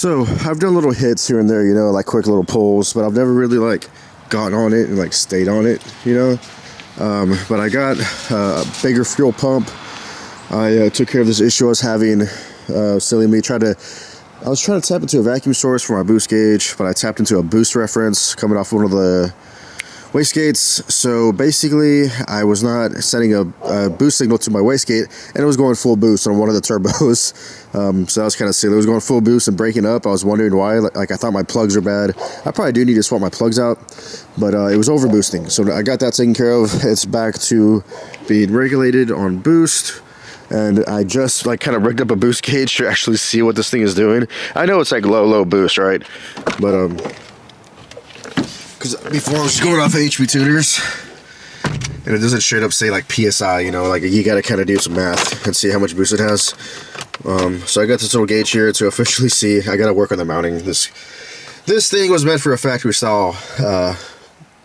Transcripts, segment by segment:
So I've done little hits here and there, you know, like quick little pulls, but I've never really like gotten on it and like stayed on it, you know. But I got a bigger fuel pump. I took care of this issue I was having. Silly me, I was trying to tap into a vacuum source for my boost gauge, but I tapped into a boost reference coming off one of the wastegate. So basically, I was not sending a boost signal to my wastegate, and it was going full boost on one of the turbos. So that was kind of silly. It was going full boost and breaking up. I was wondering why. Like I thought my plugs were bad. I probably do need to swap my plugs out, but it was over boosting. So I got that taken care of. It's back to being regulated on boost. And I just like kind of rigged up a boost gauge to actually see what this thing is doing. I know it's like low boost, right? But because before I was going off HP tuners, and it doesn't straight up say like PSI, you know, like you got to kind of do some math and see how much boost it has. So I got this little gauge here to officially see. I got to work on the mounting. This thing was meant for a factory style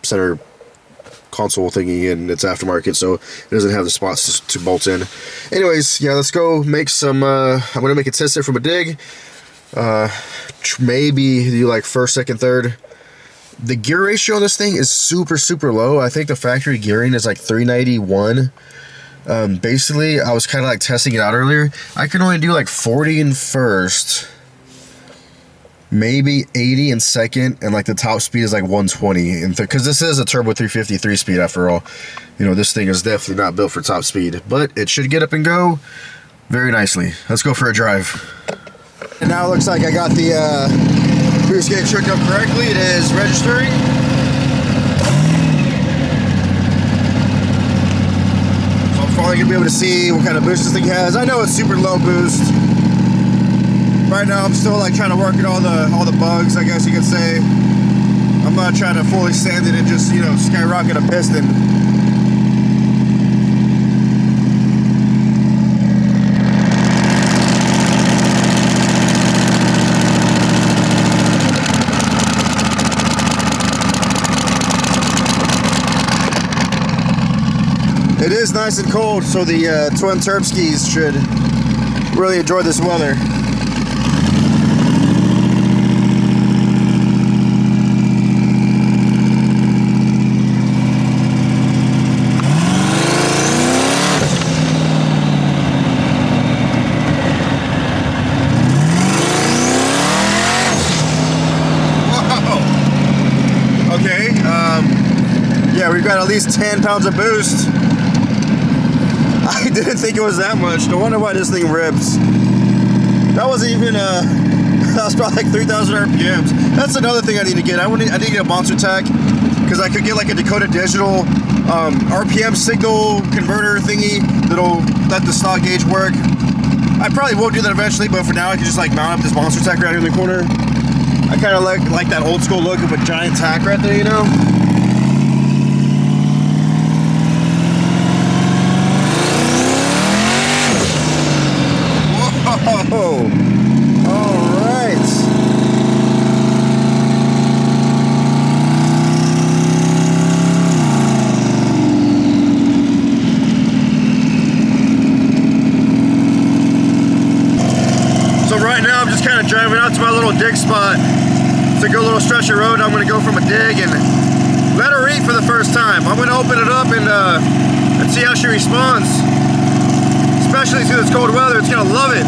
center console thingy, and it's aftermarket, so it doesn't have the spots to bolt in. Anyways, yeah, let's go make some I'm gonna make a test it from a dig. Maybe do like first, second, third. The gear ratio on this thing is super low. I think the factory gearing is like 391. Basically, I was kind of like testing it out earlier. I can only do like 40 in first, maybe 80 in second, and like the top speed is like 120 because this is a turbo 350 3-speed after all. You know, this thing is definitely not built for top speed, but it should get up and go very nicely. Let's go for a drive. And now it looks like I got the boost gauge hooked up correctly. It is registering. So I'm finally gonna be able to see what kind of boost this thing has. I know it's super low boost. Right now I'm still like trying to work at all the bugs, I guess you could say. I'm not trying to fully sand it and just, you know, skyrocket a piston. It is nice and cold, so the twin turb skis should really enjoy this weather. Yeah, we've got at least 10 pounds of boost. I didn't think it was that much. No wonder why this thing rips. That wasn't even that was probably like 3,000 RPMs. That's another thing I need to get. I need to get a Monster Tech, because I could get like a Dakota Digital RPM signal converter thingy that'll let the stock gauge work. I probably will do that eventually, but for now I can just like mount up this Monster Tech right here in the corner. I kind of like that old school look of a giant tack right there, you know? Whoa! Alright! So right now I'm just kind of driving out to my little dig spot. It's a good little stretch of road. I'm going to go from a dig and let her eat for the first time. I'm going to open it up and see how she responds. Especially through this cold weather, it's gonna love it.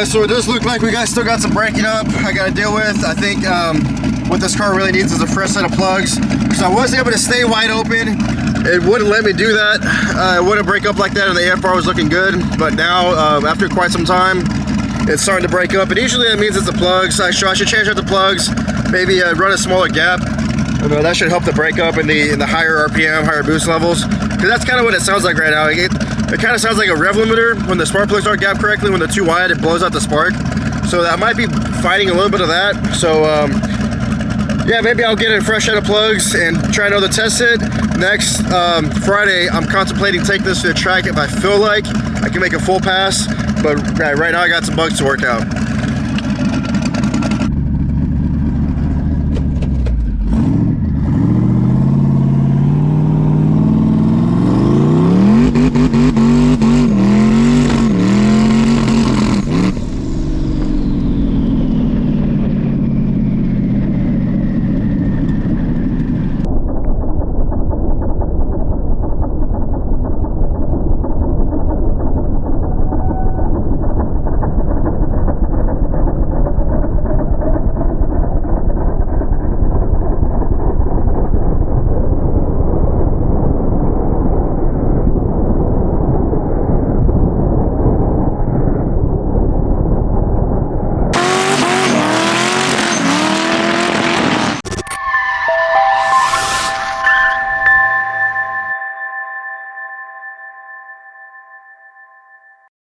So it does look like we still got some breaking up I gotta deal with. I think what this car really needs is a fresh set of plugs. So I was able to stay wide open. It wouldn't let me do that. It wouldn't break up like that, and the AF bar was looking good. But now, after quite some time, it's starting to break up, and usually that means it's the plugs. I should change out the plugs, maybe run a smaller gap. That should help the break up in the higher RPM, higher boost levels, because that's kind of what it sounds like right now. It kind of sounds like a rev limiter when the spark plugs aren't gapped correctly. When they're too wide, it blows out the spark. So that might be fighting a little bit of that. So yeah, maybe I'll get a fresh set of plugs and try another test it. Next Friday, I'm contemplating taking this to the track if I feel like I can make a full pass. But right now I got some bugs to work out.